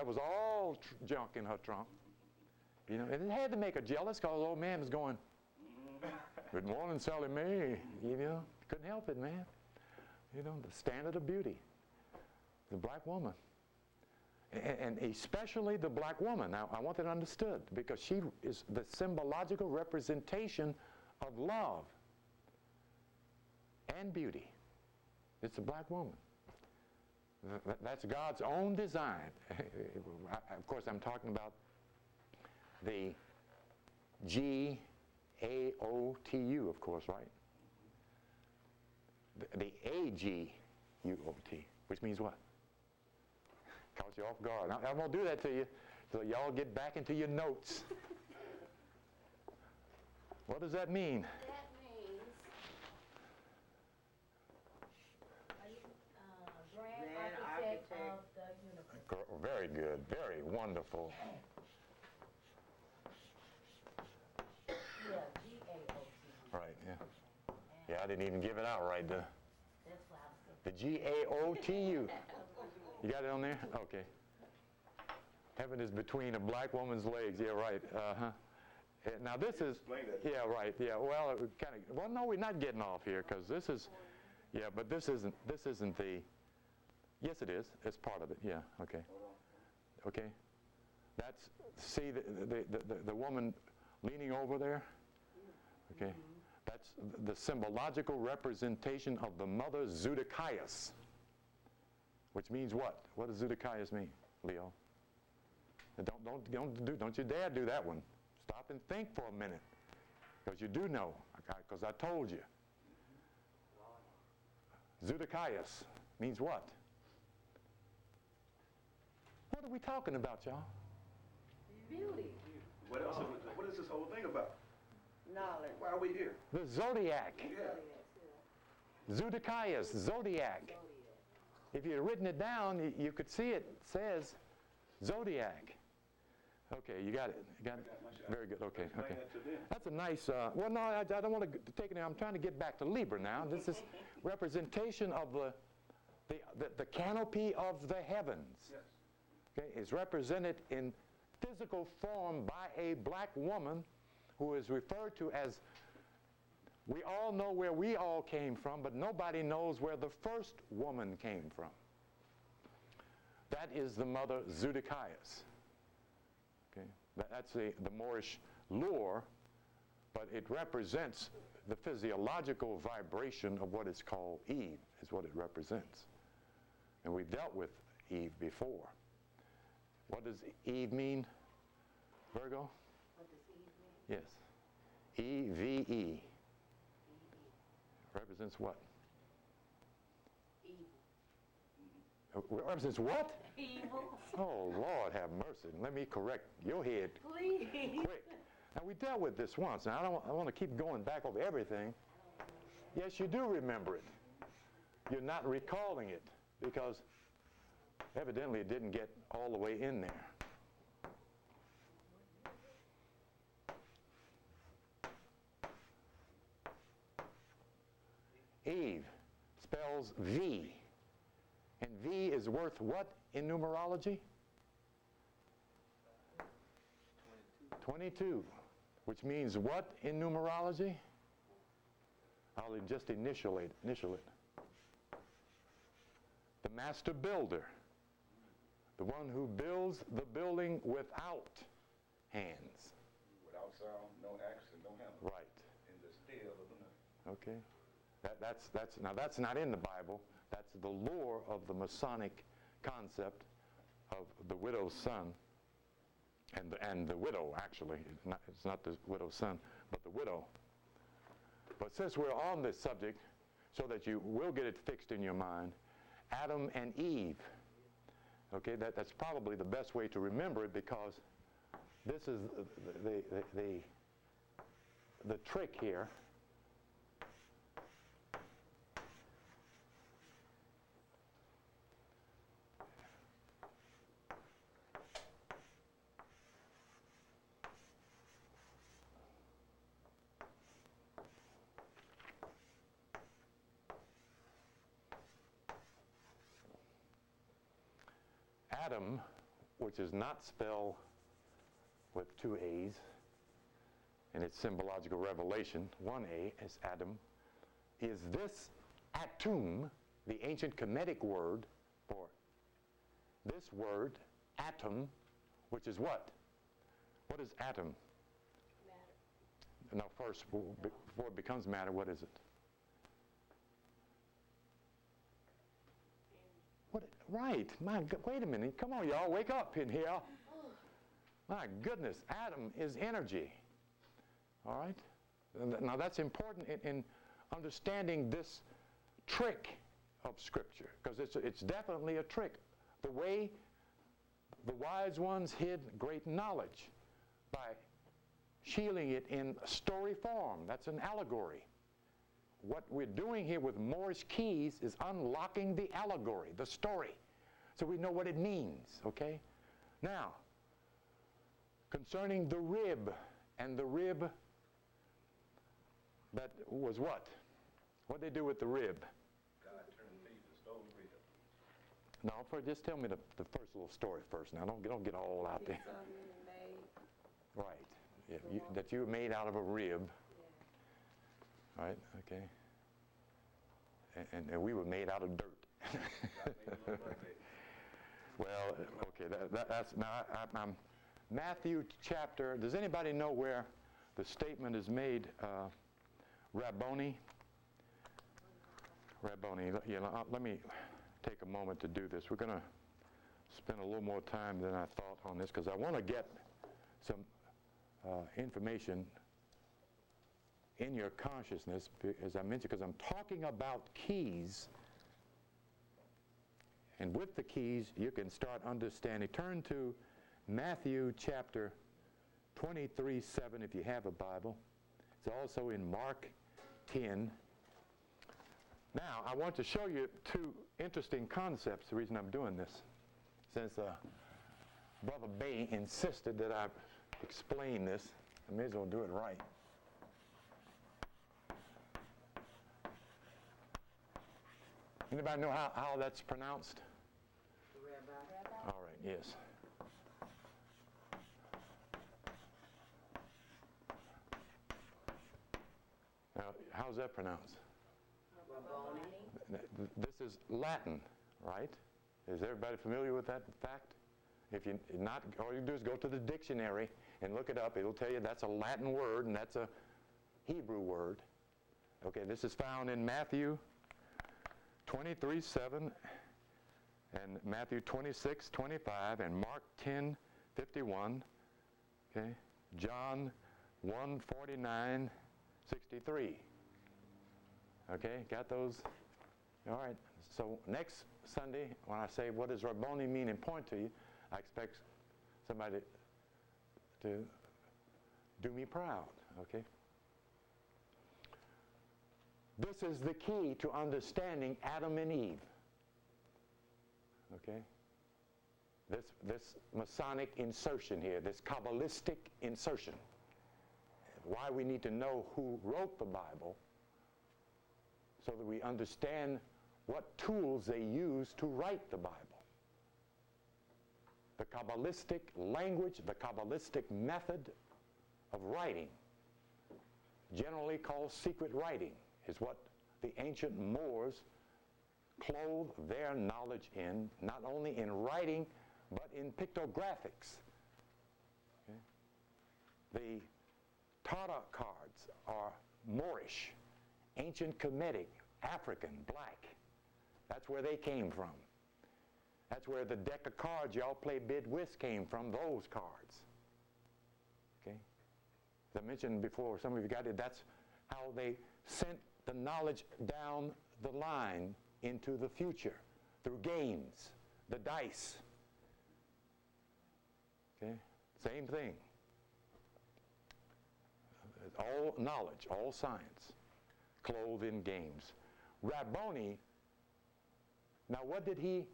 that was all junk in her trunk. You know, and it had to make her jealous because the old man was going, "Good morning, Sally Mae." You know, couldn't help it, man. You know, the standard of beauty, the black woman. And especially the black woman. Now, I want that understood because she is the symbological representation of love and beauty. It's the black woman. That's God's own design. Of course, I'm talking about the G-A-O-T-U, of course, right? The A-G-U-O-T, which means what? Caught you off guard. I'm going to do that to you so y'all get back into your notes. What does that mean? That means grand architect of the universe. Very good. Very wonderful. Yeah, G-A-O-T. Right, yeah. Yeah, I didn't even give it out right there. That's why I said The G-A-O-T-U. You got it on there? Okay. Heaven is between a black woman's legs. Yeah, right. Uh-huh. Now this is, yeah, right. Yeah, well, no, we're not getting off here because this is, yeah, but this isn't the, yes, it is. It's part of it. Yeah, okay. Okay. That's, see the woman leaning over there? Okay. That's the symbological representation of the mother Zedekias. Which means what? What does Zedekias mean, Leo? Don't you dare do that one. Stop and think for a minute, because you do know, because I told you. Zedekias means what? What are we talking about, y'all? beauty. What else? What is this whole thing about? Knowledge. Why are we here? The zodiac. Yeah. Zedekias, zodiac. If you had written it down, you could see it says zodiac. Okay, you got it. You got it? Very good. Okay, okay. That's a nice, well, no, I don't want to take it now. I'm trying to get back to Libra now. This is representation of the canopy of the heavens. Yes. Okay, it's represented in physical form by a black woman who is referred to as, we all know where we all came from, but nobody knows where the first woman came from. That is the mother Zedekias. Okay, that's the Moorish lore, but it represents the physiological vibration of what is called Eve, is what it represents. And we dealt with Eve before. What does Eve mean, Virgo? What does Eve mean? Yes. E-V-E. Represents what? Evil. Represents what? Evil. Oh, Lord, have mercy. Let me correct your head Please. quick. Now, we dealt with this once. Now, I want to keep going back over everything. Yes, you do remember it. You're not recalling it because evidently it didn't get all the way in there. Eve spells V. And V is worth what in numerology? 22. Which means what in numerology? I'll just initial it. The master builder. The one who builds the building without hands. Without sound, no action, no hammer. Right. In the still of the night. Okay. That's not in the Bible. That's the lore of the Masonic concept of the widow's son, and the widow actually. It's not the widow's son, but the widow. But since we're on this subject, so that you will get it fixed in your mind, Adam and Eve. Okay, that's probably the best way to remember it because this is the trick here. Adam which is not spelled with 2 A's, in its symbological revelation, 1 A is Adam, is this atum, the ancient Kemetic word for this word, atom, which is what? What is atom? Matter. No, first, before it becomes matter, what is it? What? Right. Wait a minute. Come on, y'all. Wake up in here. My goodness. Atom is energy. All right? Now, that's important in understanding this trick of Scripture, because it's definitely a trick. The way the wise ones hid great knowledge by shielding it in story form. That's an allegory. What we're doing here with Morse keys is unlocking the allegory, the story, so we know what it means, okay? Now, concerning the rib, and the rib that was what? What did they do with the rib? God turned the thief and stole the rib. No, just tell me the first little story first. Now, don't get all out there. Right. Yeah, that you were made out of a rib. Yeah. Right, okay. And we were made out of dirt. Well, okay, that's now I'm Matthew chapter. Does anybody know where the statement is made? Rabboni. Let me take a moment to do this. We're going to spend a little more time than I thought on this, because I want to get some information in your consciousness, as I mentioned, because I'm talking about keys. And with the keys, you can start understanding. Turn to Matthew chapter 23:7 if you have a Bible. It's also in Mark 10. Now, I want to show you two interesting concepts, the reason I'm doing this. Since Brother Bay insisted that I explain this, I may as well do it right. Anybody know how that's pronounced? Rabbi. All right, yes. Now, how's that pronounced? Rabboni. This is Latin, right? Is everybody familiar with that fact? If you're not, all you do is go to the dictionary and look it up. It'll tell you that's a Latin word and that's a Hebrew word. Okay, this is found in Matthew 23:7 and Matthew 26:25 and Mark 10:51. Okay, John 1:49-63. Okay, got those? All right. So next Sunday, when I say what does Rabboni mean and point to you, I expect somebody to do me proud. Okay. This is the key to understanding Adam and Eve. Okay? This Masonic insertion here, this Kabbalistic insertion. Why we need to know who wrote the Bible, so that we understand what tools they used to write the Bible. The Kabbalistic language, the Kabbalistic method of writing, generally called secret writing, is what the ancient Moors clothed their knowledge in, not only in writing, but in pictographics. Okay? The Tarot cards are Moorish, ancient Kemetic, African, black. That's where they came from. That's where the deck of cards y'all play bid whist came from, those cards. Okay? As I mentioned before, some of you got it, that's how they sent the knowledge down the line into the future through games, the dice. Okay? Same thing. All knowledge, all science, clothed in games. Rabboni, now what did he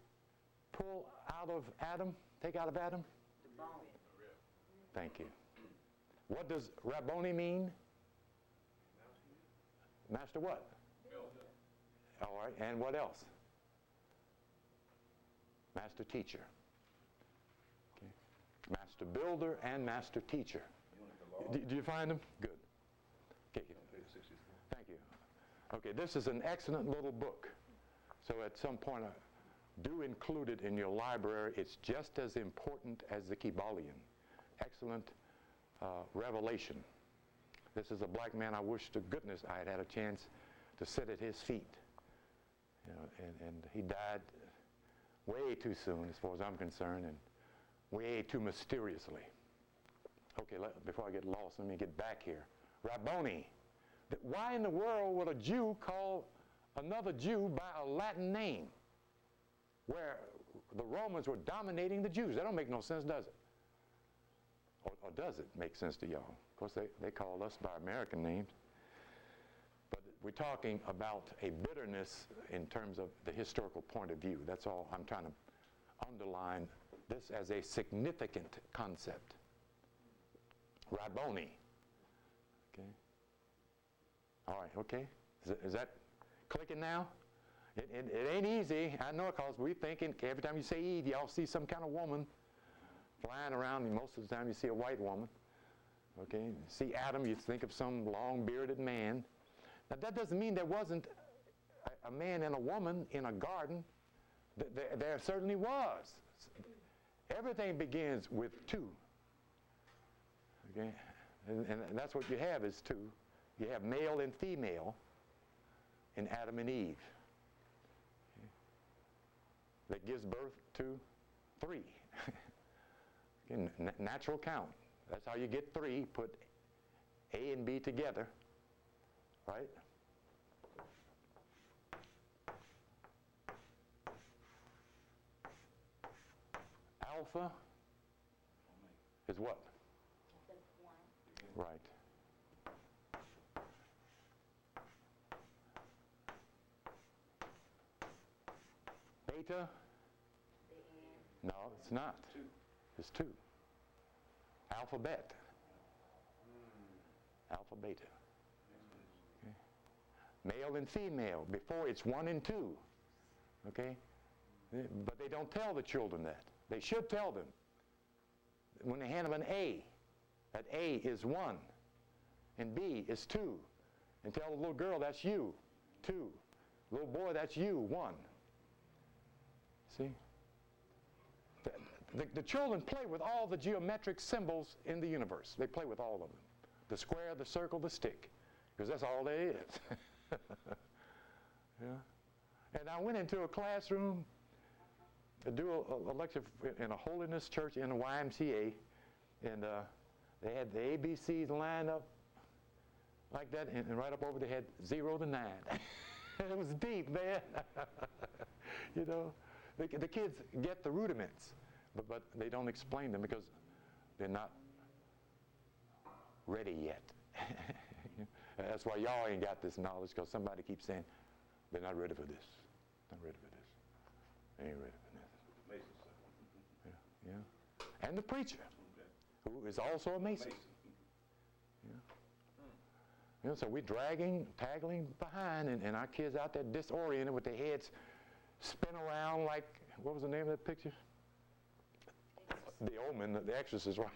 pull out of Adam, take out of Adam? The bone. Thank you. What does Rabboni mean? Master what? All right, and what else? Master teacher. Okay. master builder and master teacher. Do you find them? Good. Okay. Thank you. Okay, this is an excellent little book. So at some point, do include it in your library. It's just as important as the Kybalion. Excellent revelation. This is a black man. I wish to goodness I had had a chance to sit at his feet. You know, and he died way too soon, as far as I'm concerned, and way too mysteriously. Okay, before I get lost, let me get back here. Rabboni. Why in the world would a Jew call another Jew by a Latin name, where the Romans were dominating the Jews? That don't make no sense, does it? Or does it make sense to y'all? Of course, they call us by American names. But we're talking about a bitterness in terms of the historical point of view. That's all I'm trying to underline this as a significant concept. Rabboni. Okay. All right, okay. Is that clicking now? It ain't easy. I know, because we're thinking every time you say Eve, y'all see some kind of woman flying around, and most of the time you see a white woman. Okay, you see Adam, you think of some long-bearded man. Now that doesn't mean there wasn't a man and a woman in a garden. There certainly was. Everything begins with two. Okay, and that's what you have is two. You have male and female in Adam and Eve. Okay. That gives birth to three. Okay, natural count. That's how you get three. Put A and B together, right? Alpha is what? Right. Beta? No, it's not. It's two. Alphabet. Alpha, beta. Okay. Male and female. Before it's one and two. Okay? But they don't tell the children that. They should tell them. When they hand them an A, that A is one, and B is two. And tell the little girl, that's you, two. Little boy, that's you, one. See? The children play with all the geometric symbols in the universe. They play with all of them. The square, the circle, the stick. Because that's all there is. Yeah. And I went into a classroom to do a lecture in a holiness church in the YMCA. And they had the ABCs lined up like that. And right up over, they had 0 to 9. It was deep, man. You know, the kids get the rudiments. But they don't explain them because they're not ready yet. That's why y'all ain't got this knowledge, because somebody keeps saying, they're not ready for this. Not ready for this. They ain't ready for this. Yeah, yeah. And the preacher, who is also a Mason. Yeah. You know, so we're taggling behind, and our kids out there disoriented with their heads spin around like, what was the name of that picture? The Omen, the Exorcist, right?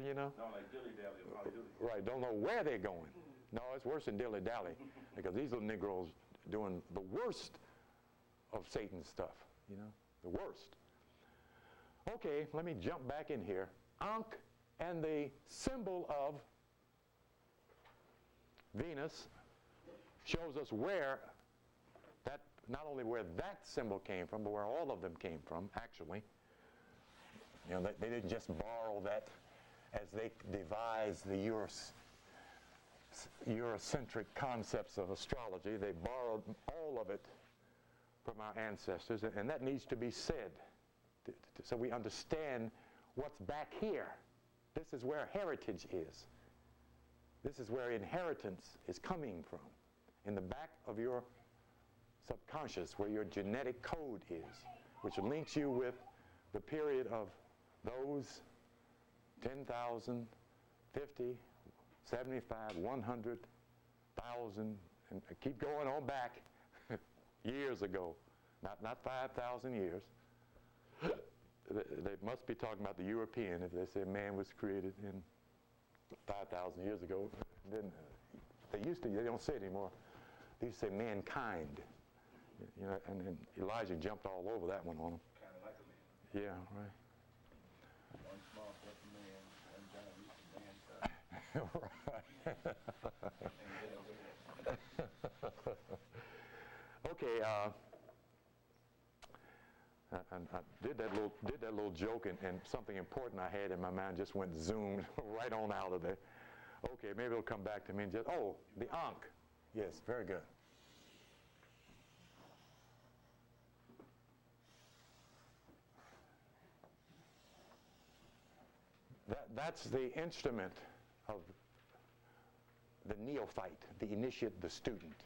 You know? No, like dilly-dally or Holly-Dilly. Right, don't know where they're going. No, it's worse than dilly-dally, because these little Negroes doing the worst of Satan's stuff, you know? The worst. Okay, let me jump back in here. Ankh and the symbol of Venus shows us where that, not only where that symbol came from, but where all of them came from, actually. You know, they didn't just borrow that as they devised the Eurocentric concepts of astrology. They borrowed all of it from our ancestors, and that needs to be said so we understand what's back here. This is where heritage is. This is where inheritance is coming from, in the back of your subconscious, where your genetic code is, which links you with the period of those 10,000, 50, 75, 100, 1,000, and keep going on back years ago, not 5,000 years. they must be talking about the European if they say man was created in 5,000 years ago. Then they don't say it anymore. They used to say mankind. You know, and then Elijah jumped all over that one on him. Kind of like a man. Yeah, right. One small step for man, one giant leap for mankind. Okay. I did that little joke, and something important I had in my mind just went zoomed right on out of there. Okay, maybe it'll come back to me and just, oh, the Ankh. Yes, very good. That's the instrument of the neophyte, the initiate, the student.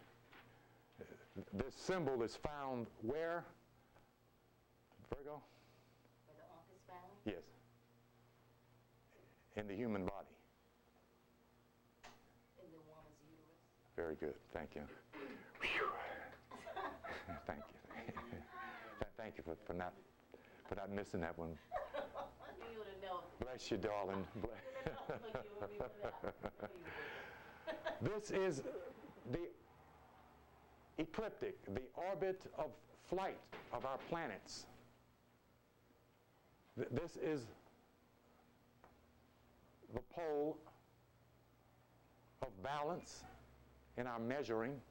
This symbol is found where? Virgo? Where the Ankh is found? Yes. In the human body. In the woman's uterus. Very good. Thank you. Thank you. Thank you for not missing that one. You would have known. Bless you, darling. This is the ecliptic, the orbit of flight of our planets. This is the pole of balance in our measuring.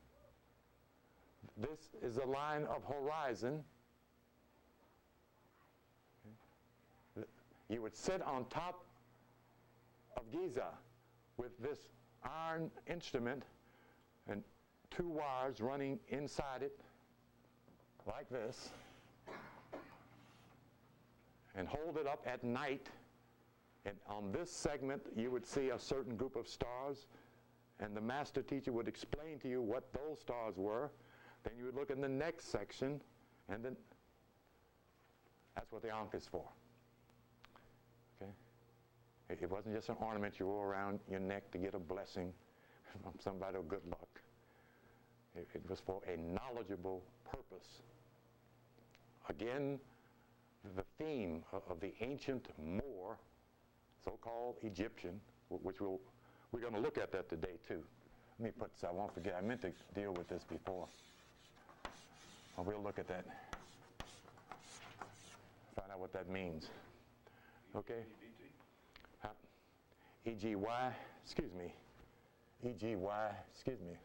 This is the line of horizon. You would sit on top of Giza with this iron instrument and two wires running inside it like this, and hold it up at night, and on this segment you would see a certain group of stars, and the master teacher would explain to you what those stars were. Then you would look in the next section, and then that's what the Ankh is for. Okay? It wasn't just an ornament you wore around your neck to get a blessing from somebody or good luck. It was for a knowledgeable purpose. Again, the theme of the ancient Moor, so-called Egyptian, which we're going to look at that today too. Let me put this, I won't forget, I meant to deal with this before. We'll look at that. Find out what that means. Okay? E-G-Y, excuse me. E-G-Y, excuse me.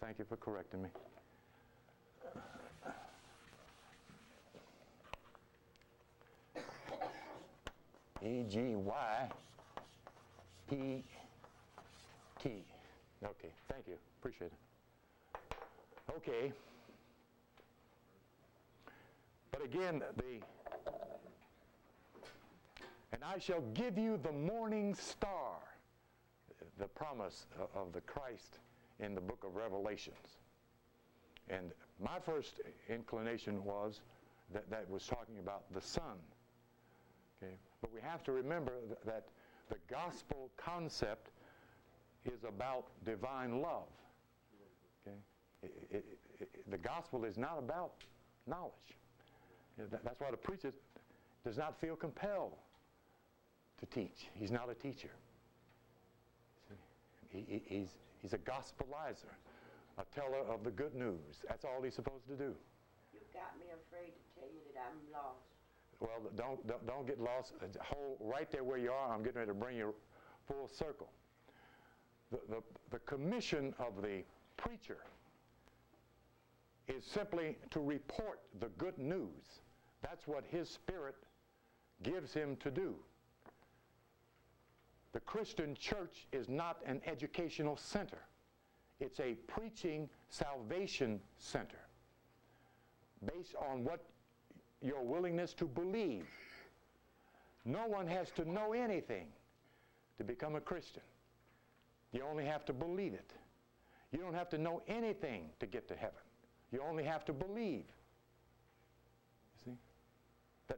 Thank you for correcting me. E-G-Y-P-T. Okay, thank you. Appreciate it. Okay. But again, and I shall give you the morning star, the promise of the Christ in the book of Revelations. And my first inclination was that was talking about the sun. Okay? But we have to remember that the gospel concept is about divine love. Okay? The gospel is not about knowledge. That's why the preacher does not feel compelled to teach. He's not a teacher. See? He's a gospelizer, a teller of the good news. That's all he's supposed to do. You've got me afraid to tell you that I'm lost. Well, don't get lost. Hold right there where you are. I'm getting ready to bring you full circle. The commission of the preacher is simply to report the good news. That's what his spirit gives him to do. The Christian church is not an educational center. It's a preaching salvation center based on what your willingness to believe. No one has to know anything to become a Christian. You only have to believe it. You don't have to know anything to get to heaven. You only have to believe. You see?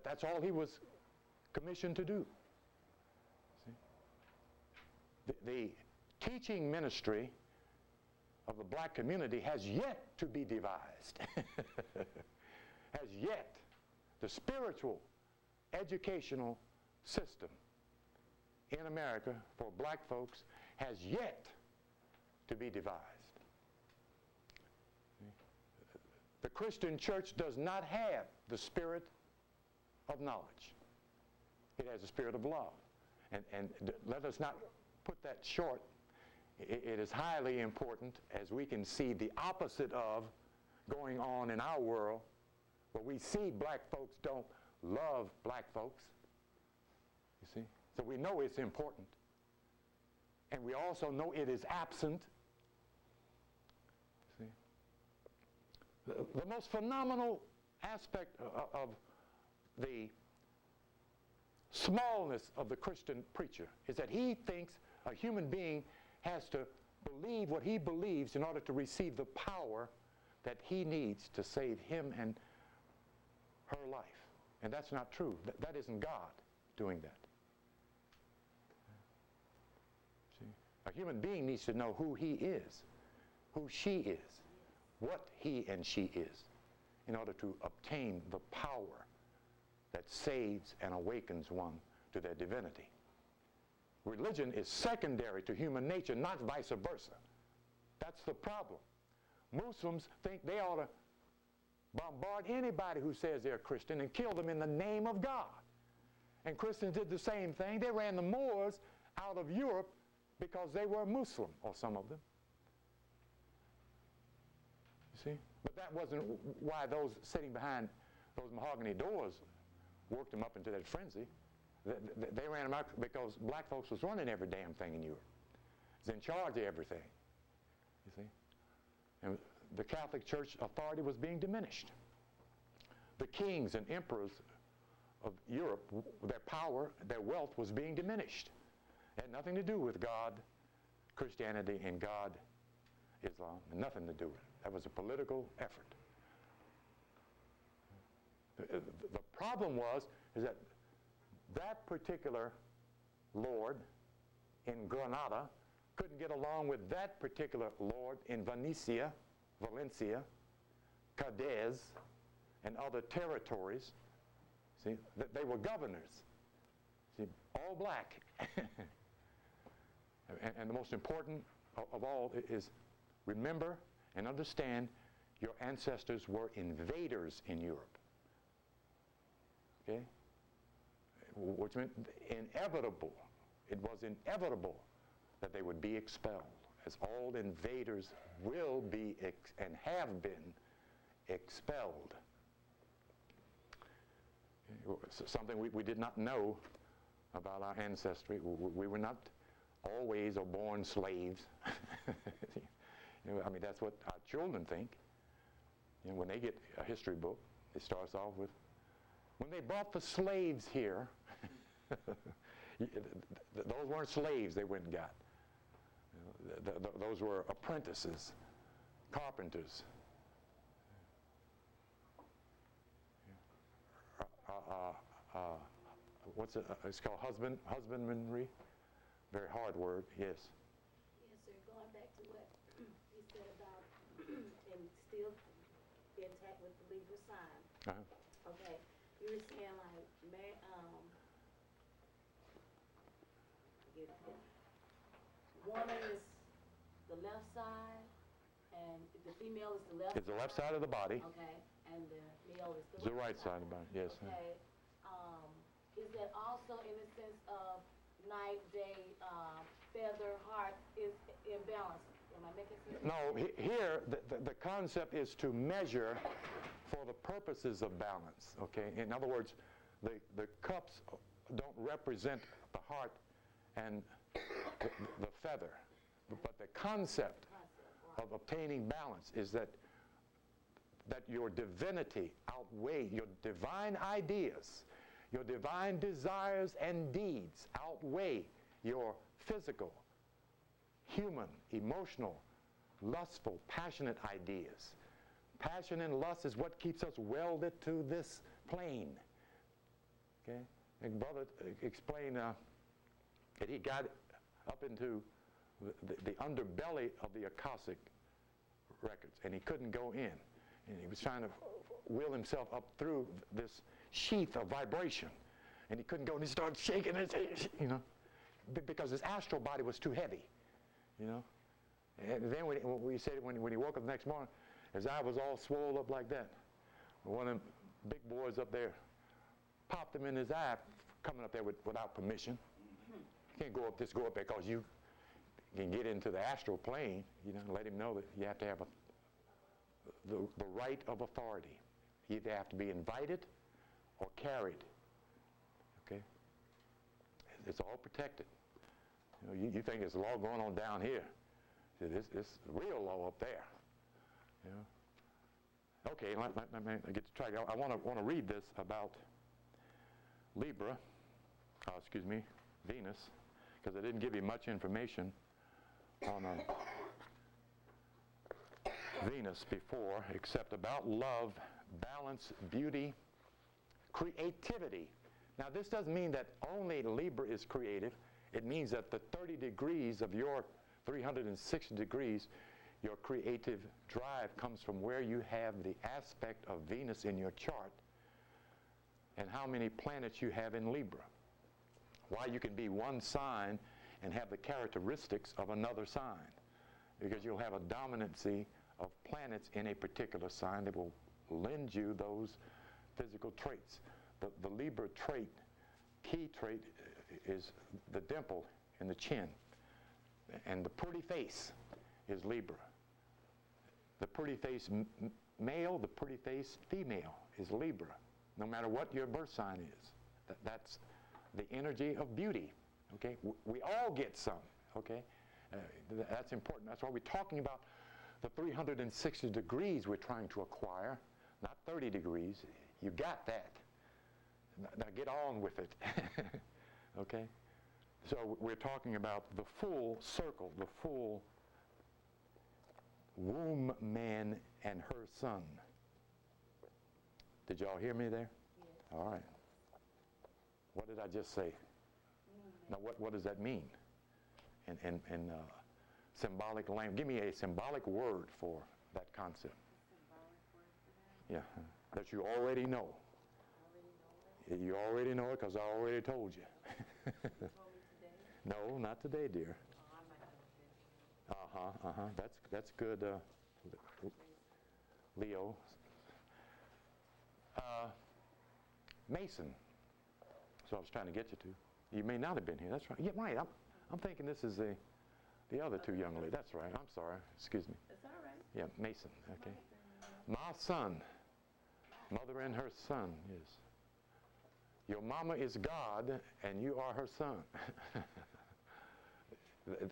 That's all he was commissioned to do. See? The teaching ministry of the black community has yet to be devised. Has yet. The spiritual educational system in America for black folks has yet to be devised. The Christian church does not have the spirit of knowledge. It has a spirit of love. And let us not put that short. It is highly important, as we can see the opposite of going on in our world, where we see black folks don't love black folks. You see? So we know it's important. And we also know it is absent. See? The most phenomenal aspect of the smallness of the Christian preacher is that he thinks a human being has to believe what he believes in order to receive the power that he needs to save him and her life. And that's not true. That isn't God doing that. See? A human being needs to know who he is, who she is, what he and she is, in order to obtain the power that saves and awakens one to their divinity. Religion is secondary to human nature, not vice versa. That's the problem. Muslims think they ought to bombard anybody who says they're Christian and kill them in the name of God. And Christians did the same thing. They ran the Moors out of Europe because they were Muslim, or some of them. You see? But that wasn't why those sitting behind those mahogany doors worked them up into that frenzy. They ran them out because black folks was running every damn thing in Europe. Was in charge of everything. You see? And the Catholic Church authority was being diminished. The kings and emperors of Europe, their power, their wealth was being diminished. It had nothing to do with God, Christianity, and God, Islam. Nothing to do with it. That was a political effort. The problem is that particular lord in Granada couldn't get along with that particular lord in Valencia, Cadiz, and other territories. See, they were governors. See, all black. and the most important of all is remember and understand your ancestors were invaders in Europe. Okay? Which meant inevitable. It was inevitable that they would be expelled, as all invaders will be and have been expelled. Something we did not know about our ancestry. We were not always or born slaves. I mean, that's what our children think. When they get a history book, it starts off with, when they brought the slaves here, those weren't slaves they went and got. Those were apprentices, carpenters. What's it? It's called husbandmanry. Very hard word. Yes. Yes, sir. Going back to what he said about and still intact with the Libra sign. Okay. You were saying like woman is the left side, and the female is the left. It's the left side of the body. Okay, and the male is the right side of the body. Yes. Okay. Is that also in the sense of night, day, feather, heart is imbalanced? Am I making sense? No. Here, the concept is to measure for the purposes of balance. Okay. In other words, the cups don't represent the heart and the feather, but the concept of obtaining balance is that your divinity outweigh your divine ideas, your divine desires and deeds outweigh your physical, human, emotional, lustful, passionate ideas. Passion and lust is what keeps us welded to this plane. Okay, and brother explained that he got up into the underbelly of the Akashic records, and he couldn't go in. And he was trying to will himself up through this sheath of vibration. and he couldn't go, and he started shaking his head, you know, because his astral body was too heavy, you know. And then we said when he woke up the next morning, his eye was all swollen up like that. One of them big boys up there popped him in his eye, coming up there without permission. You can't just go up there because you can get into the astral plane, you know, and let him know that you have to have the right of authority. You either have to be invited or carried. Okay? It's all protected. You know, you think there's a law going on down here. It's real law up there. You know? Okay, let me get to track. I want to read this about Libra, Venus, because I didn't give you much information on Venus before, except about love, balance, beauty, creativity. Now, this doesn't mean that only Libra is creative. It means that the 30 degrees of your 360 degrees, your creative drive comes from where you have the aspect of Venus in your chart and how many planets you have in Libra. Why you can be one sign and have the characteristics of another sign, because you'll have a dominancy of planets in a particular sign that will lend you those physical traits. The Libra trait, key trait, is the dimple in the chin, and the pretty face is Libra. The pretty face male, the pretty face female is Libra, no matter what your birth sign is. That's the energy of beauty. Okay, we all get some. Okay, that's important. That's why we're talking about the 360 degrees we're trying to acquire, not 30 degrees. You got that. Now get on with it. Okay, so we're talking about the full circle, the full womb man and her son. Did y'all hear me there? Yes. All right. What did I just say? Now, what does that mean? And symbolic language. Give me a symbolic word for that concept. Yeah, that you already know. You already know it because I already told you. You told me today? No, not today, dear. Oh, I might have a vision. That's good, Leo. Mason. So I was trying to get you to. You may not have been here. That's right. Yeah, right. I'm thinking this is the other two young ladies. That's right. I'm sorry. Excuse me. That's all right. Yeah, Mason. Okay. My son. Mother and her son. Yes. Your mama is God, and you are her son.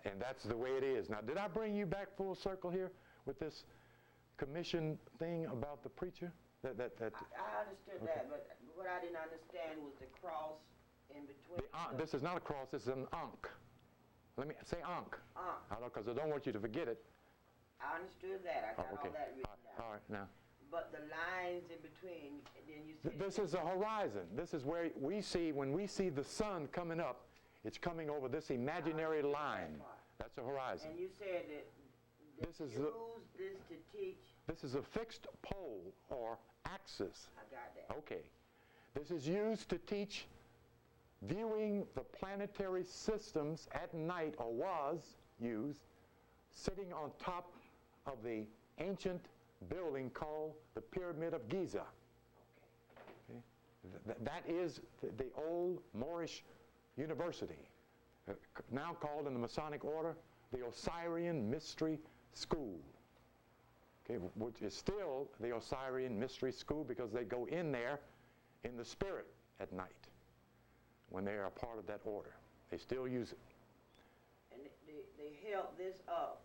And that's the way it is. Now, did I bring you back full circle here with this commission thing about the preacher? I understood okay. that, but what I didn't understand was the cross in between. This is not a cross. This is an ankh. Let me say ankh. Because I don't want you to forget it. I understood that. I got okay. all that written down. All right, now. But the lines in between, then you see. This is a horizon. This is where we see, when we see the sun coming up, it's coming over this imaginary line. That's a horizon. And you said that this is use this to teach. This is a fixed pole or axis. I got that. Okay. This is used to teach viewing the planetary systems at night, or was used, sitting on top of the ancient building called the Pyramid of Giza. Okay. That is the old Moorish university, now called in the Masonic order the Osirian Mystery School. Okay, which is still the Osirian Mystery School because they go in there in the spirit at night when they are a part of that order. They still use it. And they held this up.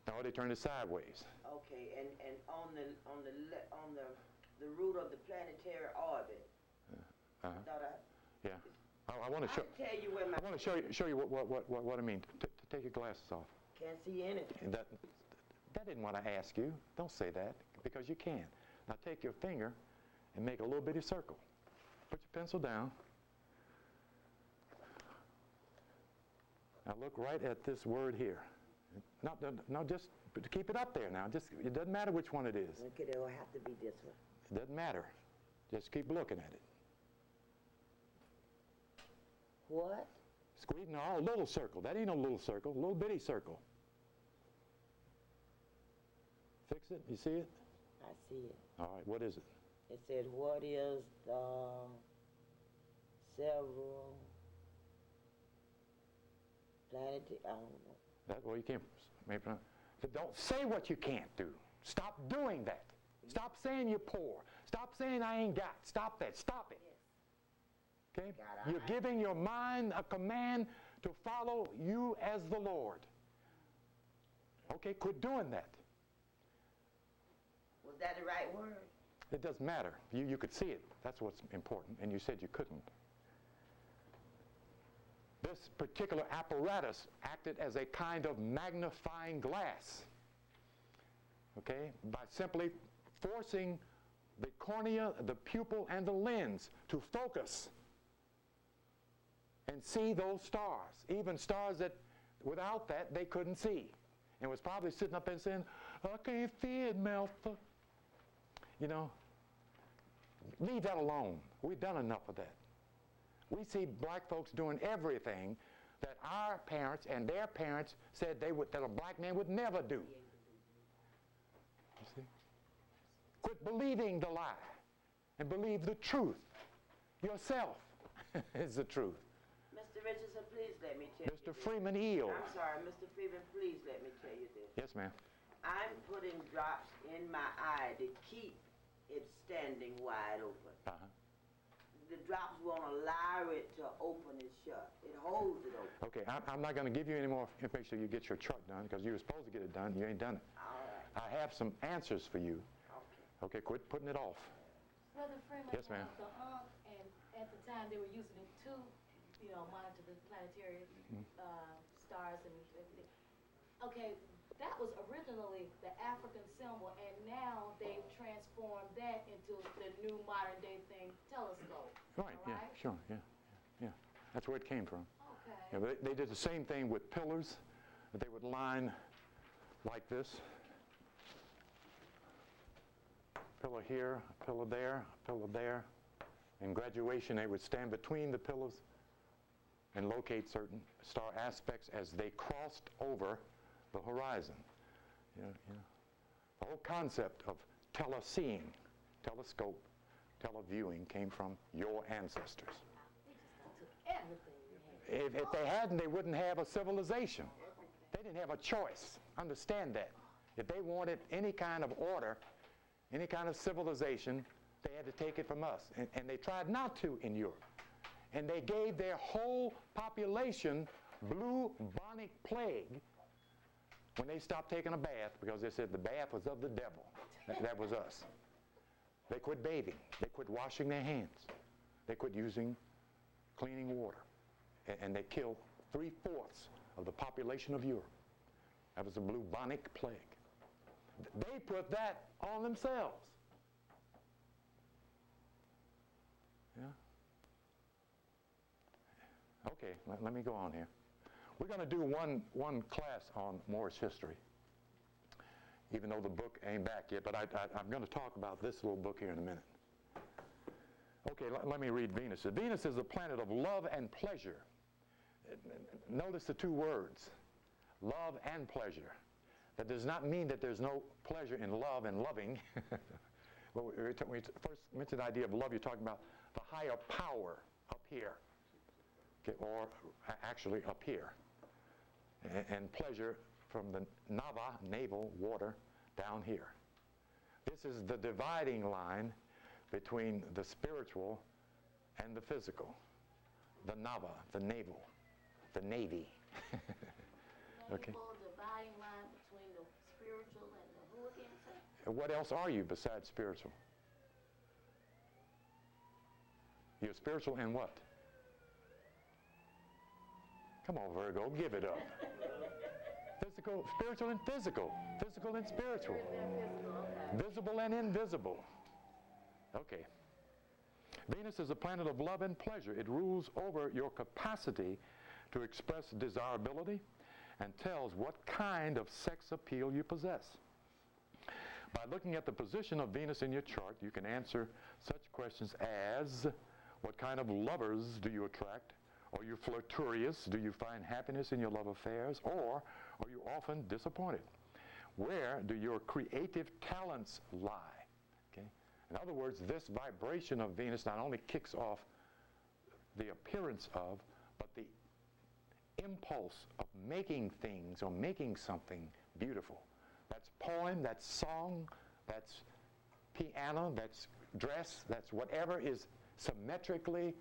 No, they turned it sideways. Okay, and on the root of the planetary orbit. Yeah, I want to show. I tell you where I want to show you what I mean. Take your glasses off. Can't see anything. That isn't what I asked you. Don't say that, because you can. Now take your finger and make a little bitty circle. Put your pencil down. Now look right at this word here. No, just keep it up there now. It doesn't matter which one it is. Okay, it will have to be this one. It doesn't matter. Just keep looking at it. What? Squeeze, no, a little circle. That ain't no little circle, little bitty circle. Fix it, you see it? I see it. All right, what is it? It said, what is the several planetary, I don't know. That's where you came from. But don't say what you can't do. Stop doing that. Stop saying you're poor. Stop saying I ain't got. Stop that. Stop it. Okay? You're giving your mind a command to follow you as the Lord. Okay, quit doing that. Was that the right word? It doesn't matter. You could see it. That's what's important. And you said you couldn't. This particular apparatus acted as a kind of magnifying glass. Okay? By simply forcing the cornea, the pupil, and the lens to focus and see those stars. Even stars that without that they couldn't see. And was probably sitting up and saying, I can't see it, Malfa. You know, leave that alone. We've done enough of that. We see black folks doing everything that our parents and their parents said that a black man would never do. You see? Quit believing the lie and believe the truth. Yourself is the truth. Mr. Richardson, please let me tell you Mr. this. Freeman yield. I'm sorry, Mr. Freeman, please let me tell you this. Yes, ma'am. I'm putting drops in my eye to keep it standing wide open. Uh-huh. The drops won't allow it to open and shut. It holds it open. Okay, I'm not going to give you any more information till you get your chart done, because you were supposed to get it done. You ain't done it. All right. I have some answers for you. Okay. Okay, quit putting it off. Brother Freeman, Yes, ma'am. the and at the time they were using it to, monitor the planetary stars and everything. Okay, that was originally the African symbol, and now they've transformed that into the new modern day thing, telescope. Right, yeah, sure, yeah. That's where it came from. Okay. Yeah, but they did the same thing with pillars. They would line like this. Pillar here, a pillar there, a pillar there. In graduation, they would stand between the pillars and locate certain star aspects as they crossed over the horizon. The whole concept of teleseeing, telescope, televiewing came from your ancestors. They just took everything. If they hadn't, they wouldn't have a civilization. They didn't have a choice. Understand that. If they wanted any kind of order, any kind of civilization, they had to take it from us. And they tried not to in Europe. And they gave their whole population bubonic plague when they stopped taking a bath, because they said the bath was of the devil. That was us. They quit bathing. They quit washing their hands. They quit using cleaning water. And they killed 3/4 of the population of Europe. That was the bubonic plague. They put that on themselves. Yeah. Okay, let me go on here. We're going to do one class on Moorish history, even though the book ain't back yet, but I'm going to talk about this little book here in a minute. Okay, let me read Venus. Venus is a planet of love and pleasure. Notice the two words, love and pleasure. That does not mean that there's no pleasure in love and loving. When we first mentioned the idea of love, you're talking about the higher power up here, okay, or actually up here. And pleasure from the Nava, navel, water, down here. This is the dividing line between the spiritual and the physical. The Nava, the navel, the navy. Okay. Dividing line between the spiritual and the who again, sir? What else are you besides spiritual? You're spiritual and what? Come on, Virgo, give it up. Physical, spiritual and physical. Physical and spiritual. Visible and invisible. Okay. Venus is a planet of love and pleasure. It rules over your capacity to express desirability and tells what kind of sex appeal you possess. By looking at the position of Venus in your chart, you can answer such questions as, what kind of lovers do you attract, Are you flirtatious? Do you find happiness in your love affairs? Or are you often disappointed? Where do your creative talents lie? Okay? In other words, this vibration of Venus not only kicks off the appearance of, but the impulse of making things or making something beautiful. That's poem, that's song, that's piano, that's dress, that's whatever is symmetrically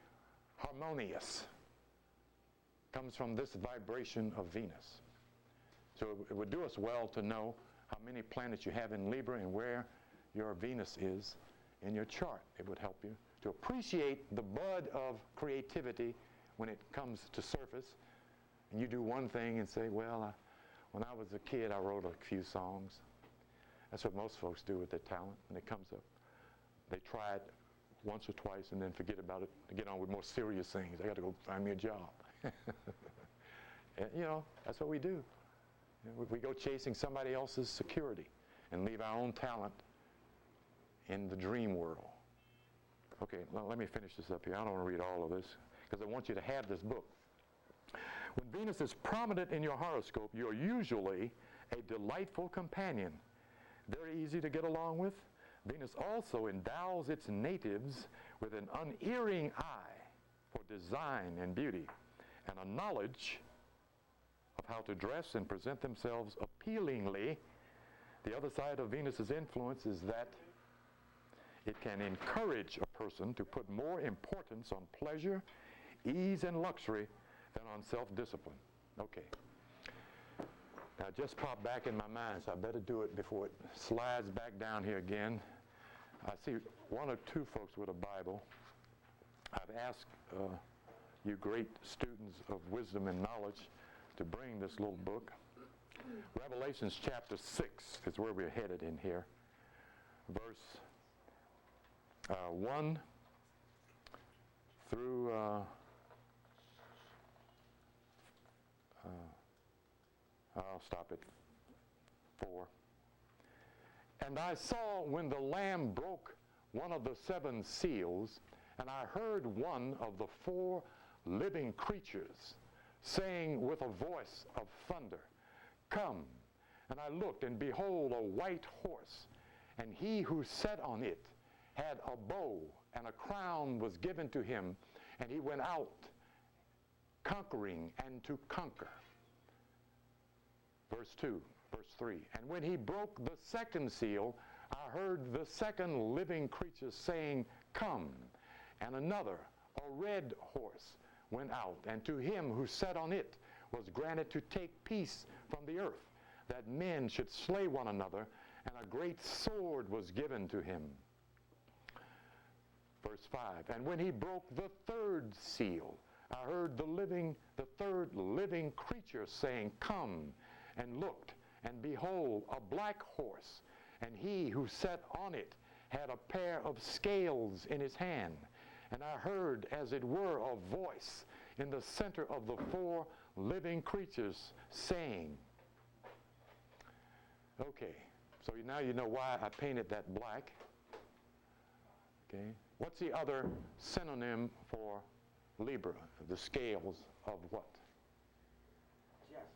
harmonious. Comes from this vibration of Venus. So it would do us well to know how many planets you have in Libra and where your Venus is in your chart. It would help you to appreciate the bud of creativity when it comes to surface. And you do one thing and say, well, when I was a kid, I wrote a few songs. That's what most folks do with their talent. When it comes up, they try it once or twice and then forget about it and get on with more serious things. I got to go find me a job. And, you know, that's what we do. You know, we go chasing somebody else's security and leave our own talent in the dream world. Okay, let me finish this up here. I don't want to read all of this because I want you to have this book. When Venus is prominent in your horoscope, you're usually a delightful companion, very easy to get along with. Venus also endows its natives with an unerring eye for design and beauty and a knowledge of how to dress and present themselves appealingly. The other side of Venus's influence is that it can encourage a person to put more importance on pleasure, ease, and luxury than on self-discipline. Okay. Now, it just popped back in my mind, so I better do it before it slides back down here again. I see one or two folks with a Bible. I've asked you great students of wisdom and knowledge to bring this little book. Revelations chapter 6 is where we're headed in here. Verse 1 through I'll stop at 4. And I saw when the Lamb broke one of the 7 seals, and I heard one of the 4 living creatures saying with a voice of thunder, "Come." And I looked, and behold, a white horse, and he who sat on it had a bow, and a crown was given to him, and he went out conquering and to conquer. Verse 3. And when he broke the 2nd seal, I heard the 2nd living creature saying, "Come." And another, a red horse, went out, and to him who sat on it was granted to take peace from the earth, that men should slay one another, and a great sword was given to him. Verse 5. And when he broke the 3rd seal, I heard the 3rd living creature saying, "Come," and looked, and behold, a black horse, and he who sat on it had a pair of scales in his hand. And I heard, as it were, a voice in the center of the 4 living creatures saying, okay, so now you know why I painted that black. Okay, what's the other synonym for Libra, the scales of what? Justice.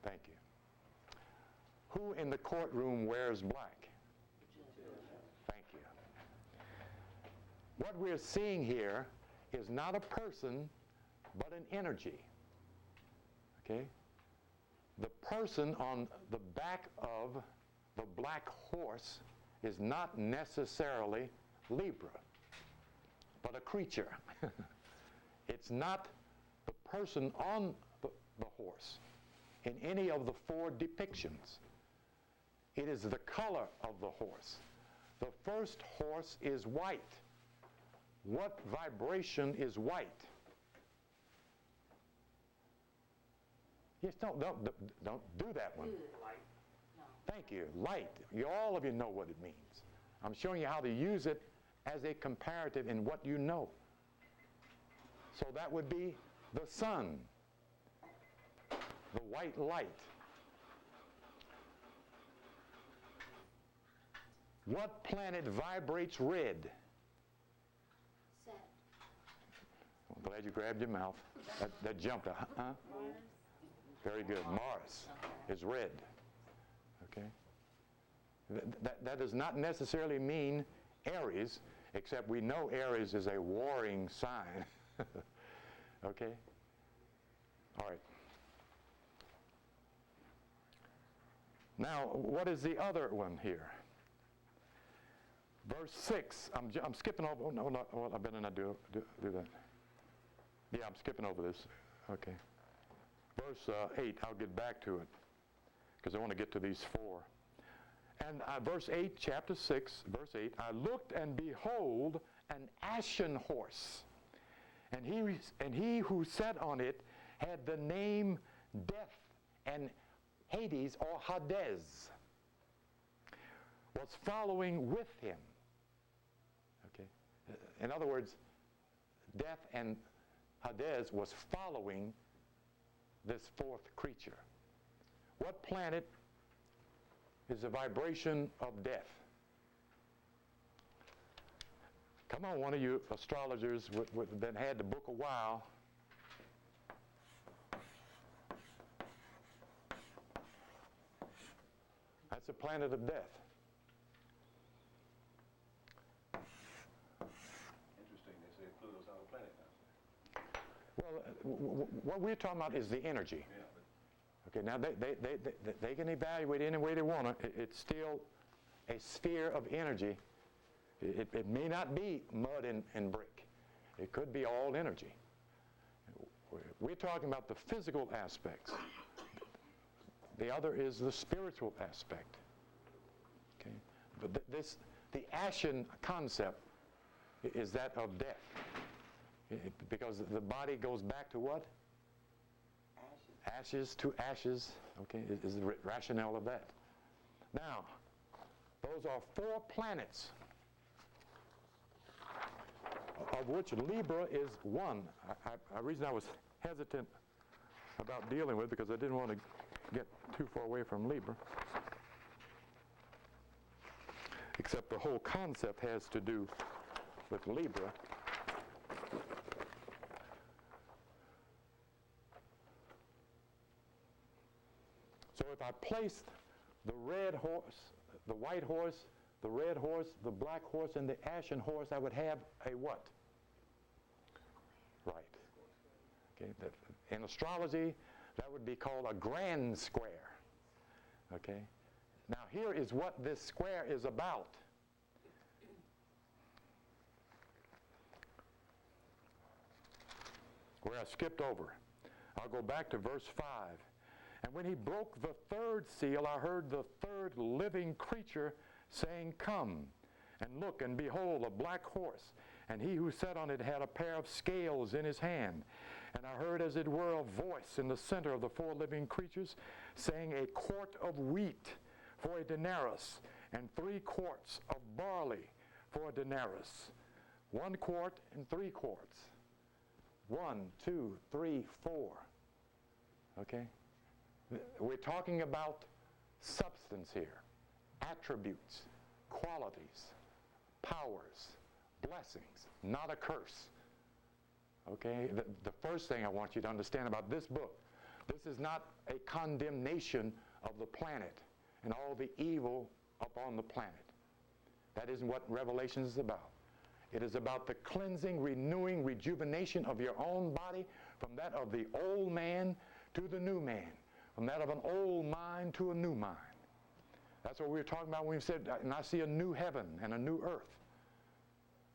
Thank you. Who in the courtroom wears black? Thank you. What we're seeing here is not a person, but an energy. Okay? The person on the back of the black horse is not necessarily Libra, but a creature. It's not the person on the horse in any of the 4 depictions. It is the color of the horse. The first horse is white. What vibration is white? Yes, don't do that one. Light. Thank you. Light. All of you know what it means. I'm showing you how to use it as a comparative in what you know. So that would be the sun, the white light. What planet vibrates red? Saturn. I'm glad you grabbed your mouth. That jumped out. Huh? Very good. Mars is red. Okay? That does not necessarily mean Aries, except we know Aries is a warring sign. Okay? All right. Now, what is the other one here? Verse 6. I'm skipping over. Oh, no, I better not do that. Yeah, I'm skipping over this. Okay. Verse 8. I'll get back to it because I want to get to these four. And verse 8, chapter 6, verse 8. I looked, and behold, an ashen horse, and he who sat on it had the name Death, and Hades, or Hades, was following with him. Okay? In other words, Death and Hades was following this fourth creature. What planet is the vibration of death? Come on, one of you astrologers that had the book a while. That's the planet of death. Interesting. They say Pluto's not a planet now. Well, what we're talking about is the energy. Yeah, Okay, now they can evaluate any way they want it. It's still a sphere of energy. It may not be mud and brick. It could be all energy. We're talking about the physical aspects. The other is the spiritual aspect. Okay, but the ashen concept is that of death, because the body goes back to what? Ashes to ashes. Okay, is the rationale of that. Now, those are four planets, of which Libra is one. The reason I was hesitant about dealing with, because I didn't want to get too far away from Libra, except the whole concept has to do with Libra. So if I placed the red horse, the white horse, the red horse, the black horse, and the ashen horse, I would have a what? Right. Okay. In astrology, that would be called a grand square. Okay. Now here is what this square is about. Where I skipped over. I'll go back to verse 5. And when he broke the third seal, I heard the third living creature saying, Come, and look, and behold, a black horse. And he who sat on it had a pair of scales in his hand. And I heard, as it were, a voice in the center of the four living creatures, saying, A quart of wheat for a denarius, and 3 quarts of barley for a denarius. 1 quart and 3 quarts. 1, 2, 3, 4. Okay? We're talking about substance here, attributes, qualities, powers, blessings, not a curse. Okay? The first thing I want you to understand about this book, this is not a condemnation of the planet and all the evil upon the planet. That isn't what Revelation is about. It is about the cleansing, renewing, rejuvenation of your own body from that of the old man to the new man, from that of an old mind to a new mind. That's what we were talking about when we said, and I see a new heaven and a new earth.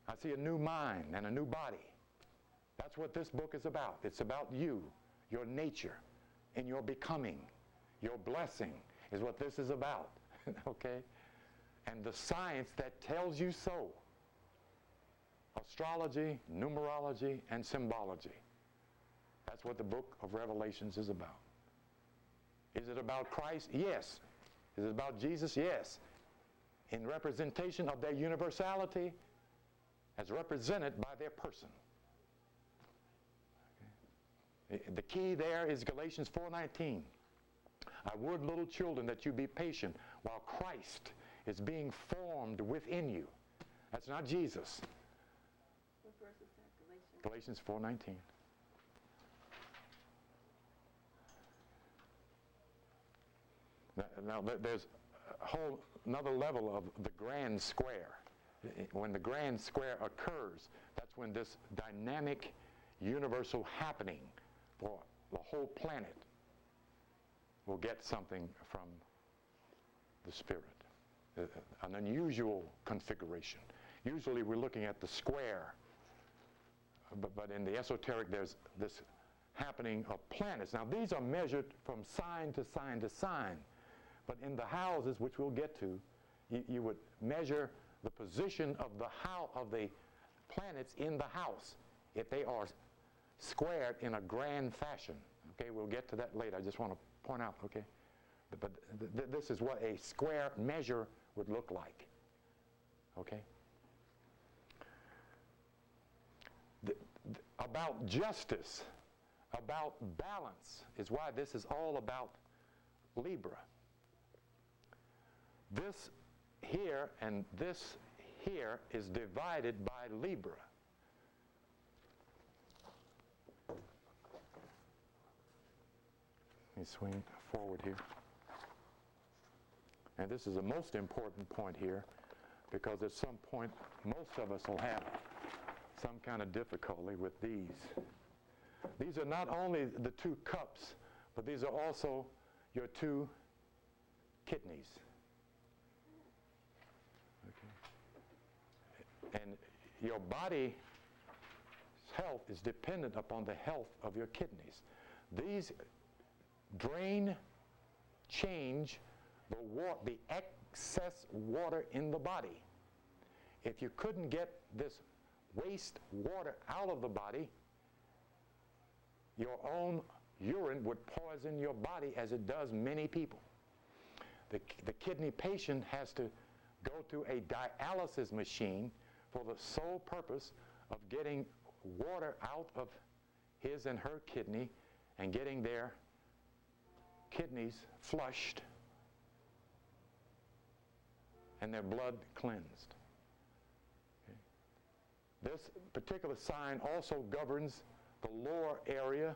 I see a new mind and a new body. That's what this book is about. It's about you, your nature, and your becoming. Your blessing is what this is about. Okay? And the science that tells you so. Astrology, numerology, and symbology. That's what the book of Revelations is about. Is it about Christ? Yes. Is it about Jesus? Yes. In representation of their universality as represented by their person. Okay. The key there is Galatians 4:19. I would, little children, that you be patient while Christ is being formed within you. That's not Jesus. What verse is that? Galatians Galatians 4:19. Now there's a whole another level of the grand square. When the grand square occurs, that's when this dynamic universal happening for the whole planet will get something from the Spirit. An unusual configuration. Usually we're looking at the square, but in the esoteric there's this happening of planets. Now these are measured from sign to sign to sign, but in the houses, which we'll get to, you would measure the position of the planets in the house if they are squared in a grand fashion. Okay, we'll get to that later. I just want to point out, okay? But this is what a square measure would look like. Okay? About justice, about balance is why this is all about Libra. This here and this here is divided by Libra. Let me swing forward here. And this is the most important point here, because at some point most of us will have some kind of difficulty with these. These are not only the two cups, but these are also your two kidneys. Okay. And your body's health is dependent upon the health of your kidneys. These drain, change the excess water in the body. If you couldn't get this waste water out of the body, your own urine would poison your body, as it does many people. The kidney patient has to go to a dialysis machine for the sole purpose of getting water out of his and her kidney and getting their kidneys flushed and their blood cleansed. Okay. This particular sign also governs the lower area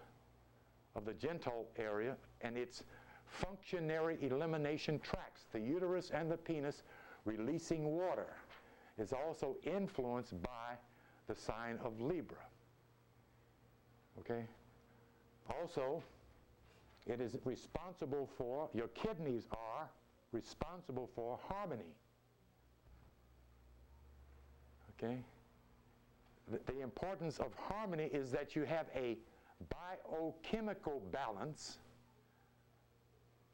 of the genital area and its functionary elimination tracts. The uterus and the penis releasing water is also influenced by the sign of Libra. Okay? Also, it is responsible for, your kidneys are responsible for harmony. Okay? The importance of harmony is that you have a biochemical balance,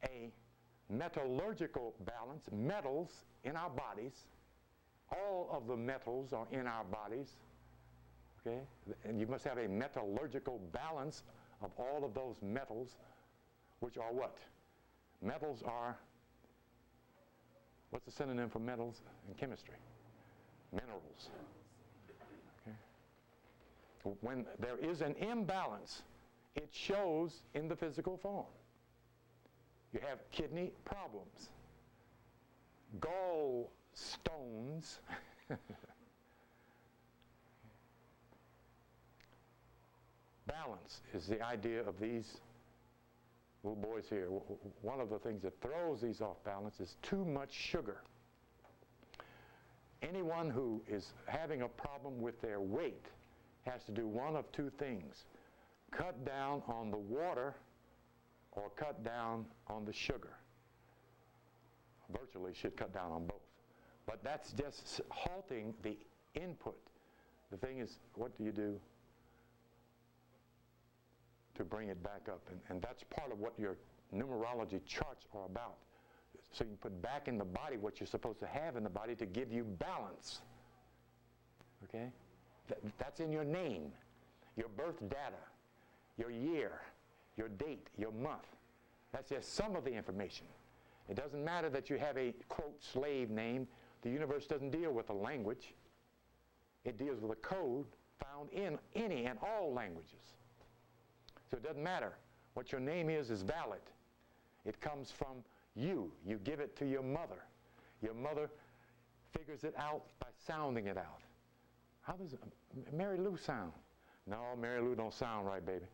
a metallurgical balance, metals in our bodies. All of the metals are in our bodies. Okay? And you must have a metallurgical balance of all of those metals, which are what? Metals are, what's the synonym for metals in chemistry? Minerals. Okay. When there is an imbalance, it shows in the physical form. You have kidney problems, gallstones, balance is the idea of these little boys here. One of the things that throws these off balance is too much sugar. Anyone who is having a problem with their weight has to do one of two things: cut down on the water or cut down on the sugar. Virtually should cut down on both. But that's just halting the input. The thing is, what do you do to bring it back up? And that's part of what your numerology charts are about. So you can put back in the body what you're supposed to have in the body to give you balance. Okay? That's in your name, your birth data, your year, your date, your month. That's just some of the information. It doesn't matter that you have a, quote, slave name. The universe doesn't deal with a language. It deals with a code found in any and all languages. So it doesn't matter. What your name is valid. It comes from you. You give it to your mother. Your mother figures it out by sounding it out. How does Mary Lou sound? No, Mary Lou don't sound right, baby.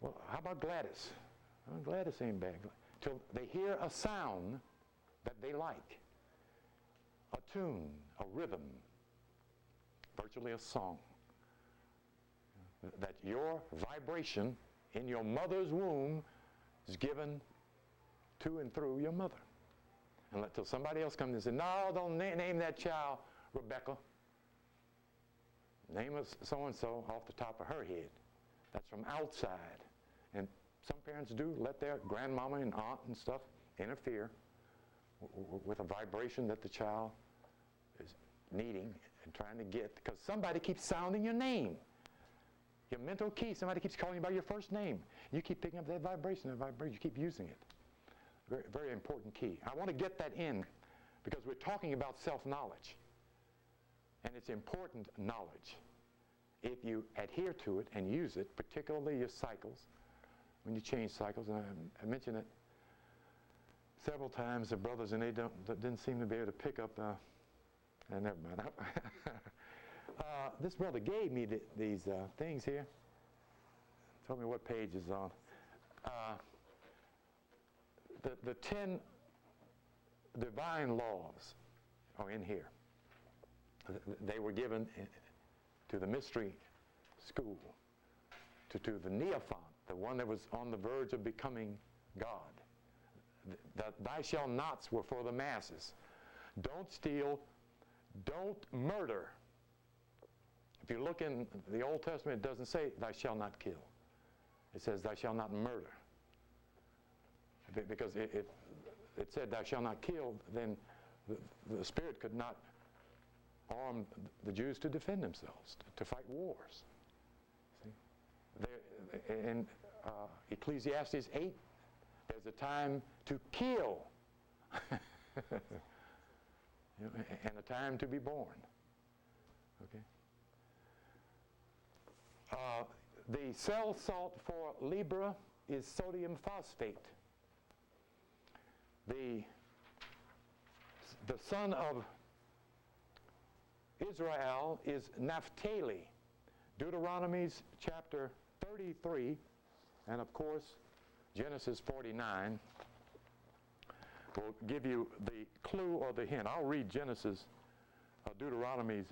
Well, how about Gladys? Well, Gladys ain't bad. Till they hear a sound that they like, a tune, a rhythm, virtually a song, that your vibration in your mother's womb is given to and through your mother. And till somebody else comes and says, no, don't name that child Rebecca. Name us so-and-so off the top of her head. That's from outside. And some parents do let their grandmama and aunt and stuff interfere with a vibration that the child is needing and trying to get, because somebody keeps sounding your name. Your mental key, somebody keeps calling you by your first name. You keep picking up that vibration, you keep using it. Very, very important key. I want to get that in because we're talking about self-knowledge. And it's important knowledge. If you adhere to it and use it, particularly your cycles, when you change cycles, and I mentioned it several times, the brothers, and they didn't seem to be able to pick up, never mind. This brother gave me these things here. Told me what page is on. The 10 divine laws are in here. They were given to the mystery school, to the neophyte, the one that was on the verge of becoming God. The thy shall nots were for the masses. Don't steal, don't murder. If you look in the Old Testament, it doesn't say thou shalt not kill. It says thou shalt not murder. Because if it said thou shalt not kill, then the Spirit could not arm the Jews to defend themselves, to fight wars. See? In Ecclesiastes 8, there's a time to kill and a time to be born. Okay. The cell salt for Libra is sodium phosphate. The son of Israel is Naphtali. Deuteronomy's chapter 33, and of course Genesis 49 will give you the clue or the hint. I'll read Deuteronomy's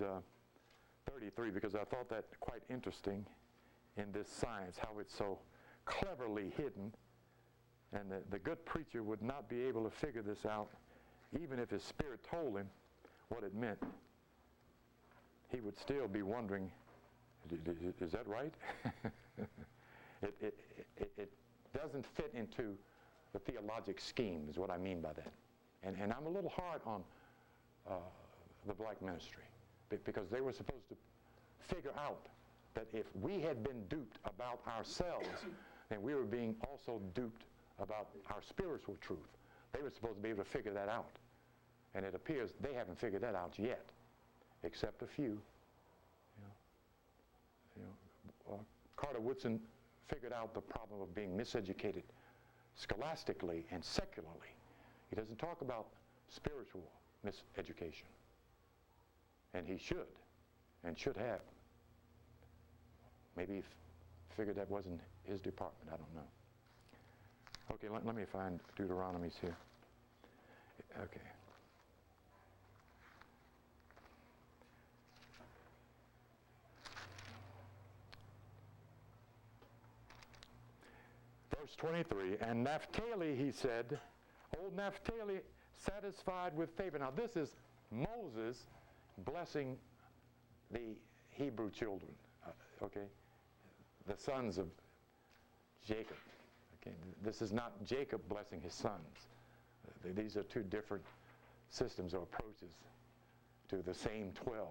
33 because I thought that quite interesting in this science, how it's so cleverly hidden, and the good preacher would not be able to figure this out even if his spirit told him what it meant. He would still be wondering, is that right? It doesn't fit into the theologic scheme is what I mean by that. And I'm a little hard on the black ministry because they were supposed to figure out that if we had been duped about ourselves, then we were being also duped about our spiritual truth. They were supposed to be able to figure that out. And it appears they haven't figured that out yet, except a few. Carter Woodson figured out the problem of being miseducated scholastically and secularly. He doesn't talk about spiritual miseducation. And he should, and should have. Maybe he figured that wasn't his department, I don't know. Okay, let me find Deuteronomy's here. Okay. Verse 23, and Naphtali, he said, old Naphtali satisfied with favor. Now this is Moses blessing the Hebrew children, okay? The sons of Jacob. Okay? This is not Jacob blessing his sons. These are two different systems or approaches to the same 12.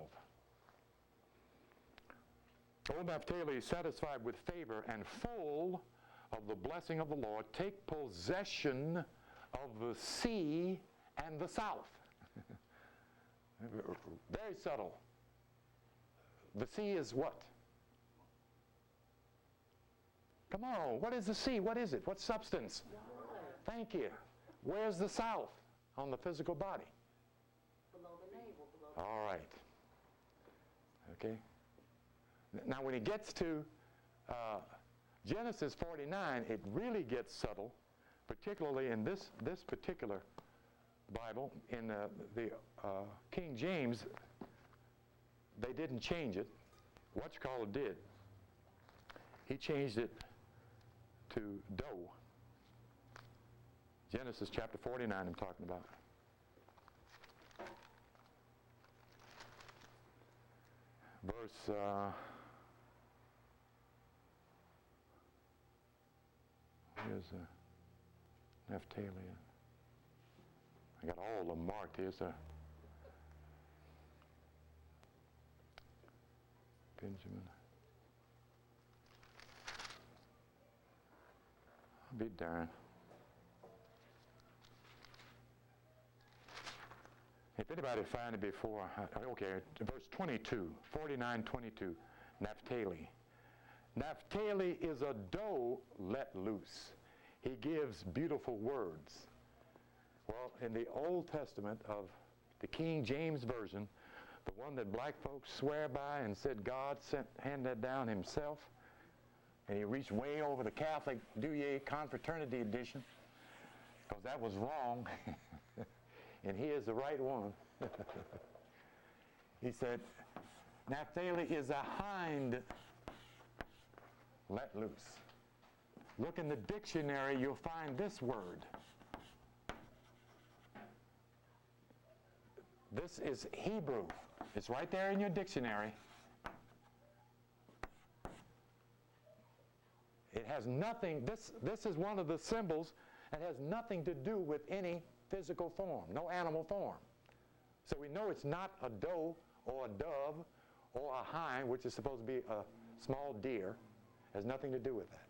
Old Naphtali, satisfied with favor and full of the blessing of the Lord, take possession of the sea and the south. Very subtle. The sea is what? Come on, what is the sea? What is it? What substance? Thank you. Where's the south on the physical body? Below the navel. All right. Okay. Now when he gets to Genesis 49, it really gets subtle, particularly in this particular Bible. In the King James, they didn't change it. Whatchamacallit did. He changed it to dough. Genesis chapter 49 I'm talking about. Verse here's Naphtali. I got all of them marked. Here's Benjamin. I'll be darned. If anybody find it before, okay, verse 22, 49:22, Naphtali. Naphtali is a doe let loose. He gives beautiful words. Well, in the Old Testament of the King James Version, the one that black folks swear by and said God handed that down himself, and he reached way over the Catholic Douye Confraternity edition, because that was wrong, and he is the right one. He said, Naphtali is a hind let loose. Look in the dictionary, you'll find this word. This is Hebrew. It's right there in your dictionary. It has nothing, this is one of the symbols that has nothing to do with any physical form, no animal form. So we know it's not a doe or a dove or a hind, which is supposed to be a small deer. It has nothing to do with that.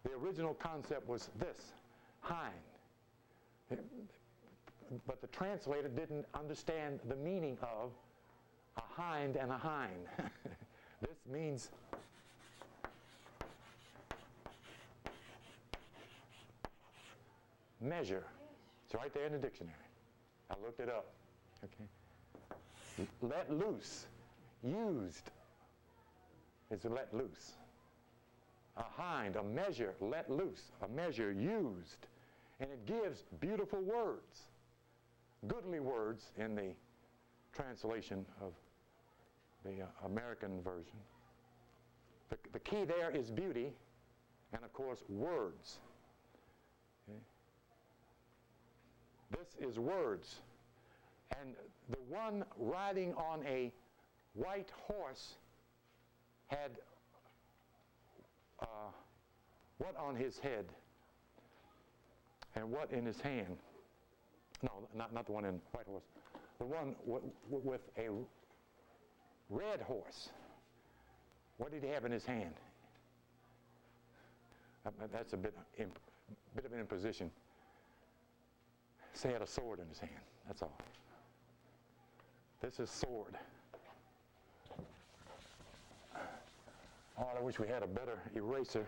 The original concept was this, hind. But the translator didn't understand the meaning of a hind and a hind. This means measure. It's right there in the dictionary. I looked it up. Okay. Let loose. Used is let loose. A hind, a measure let loose. A measure used. And it gives beautiful words. Goodly words in the translation of the American version. The key there is beauty and, of course, words. Okay. This is words. And the one riding on a white horse had what on his head and what in his hand? No, not the one in white horse. The one with a red horse. What did he have in his hand? That's a bit of an imposition. Say he had a sword in his hand. That's all. This is sword. Oh, I wish we had a better eraser.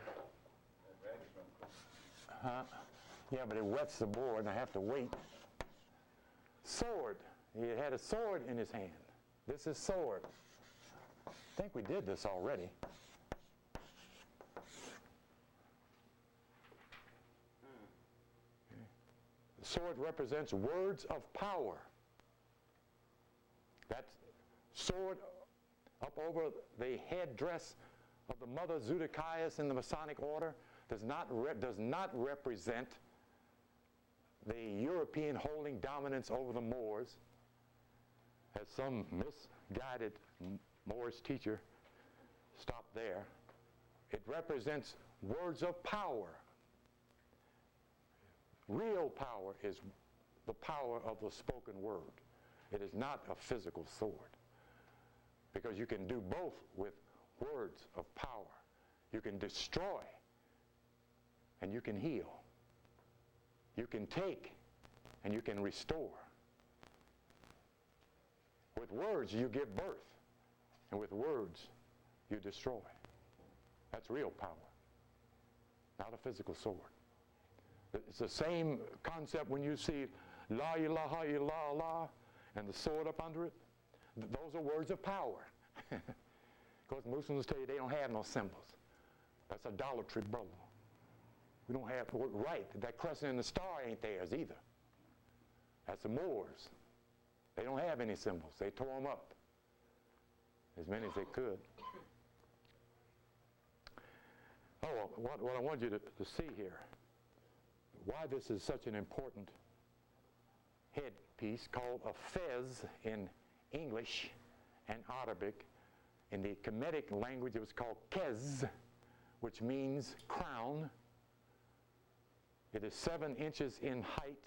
Yeah, but it wets the board and I have to wait. Sword. He had a sword in his hand. This is sword. I think we did this already. The sword represents words of power. That sword up over the headdress of the Mother Zudikias in the Masonic order does not represent the European holding dominance over the Moors, as some misguided Moorish teacher stopped there. It represents words of power. Real power is the power of the spoken word. It is not a physical sword, because you can do both with words of power. You can destroy and you can heal. You can take and you can restore. With words you give birth, and with words you destroy. That's real power, not a physical sword. It's the same concept when you see La ilaha illallah and the sword up under it. Those are words of power. Of course, Muslims tell you they don't have no symbols. That's idolatry, brother. We don't have, right, that crescent and the star ain't theirs either. That's the Moors. They don't have any symbols. They tore them up, as many as they could. Oh, well, what I want you to see here, why this is such an important headpiece called a fez in English and Arabic. In the Kemetic language, it was called kez, which means crown. It is 7 inches in height,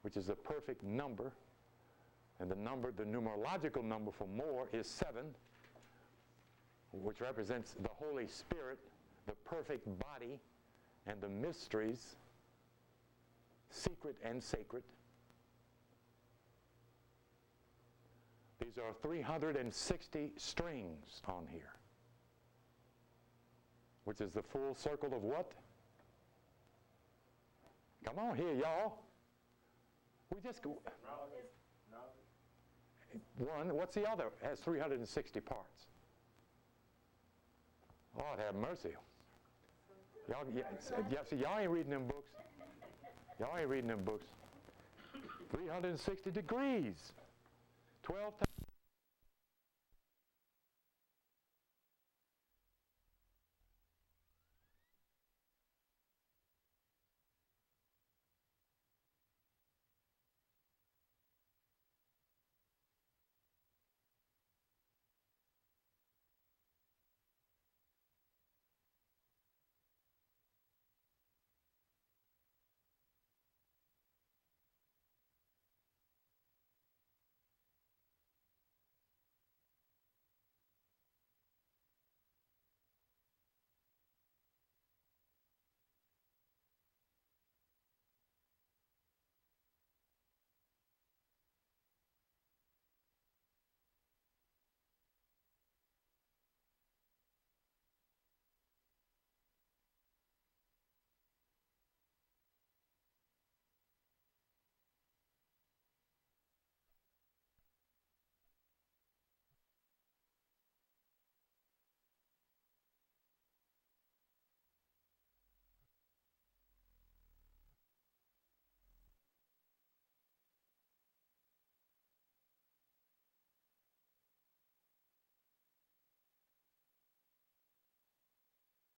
which is a perfect number. And the numerological number for more is 7, which represents the Holy Spirit, the perfect body, and the mysteries, secret and sacred. These are 360 strings on here, which is the full circle of what? Come on here, y'all. We just go. One, what's the other? It has 360 parts. Lord have mercy. Y'all, see, y'all ain't reading them books. Y'all ain't reading them books. 360 degrees. 12 times.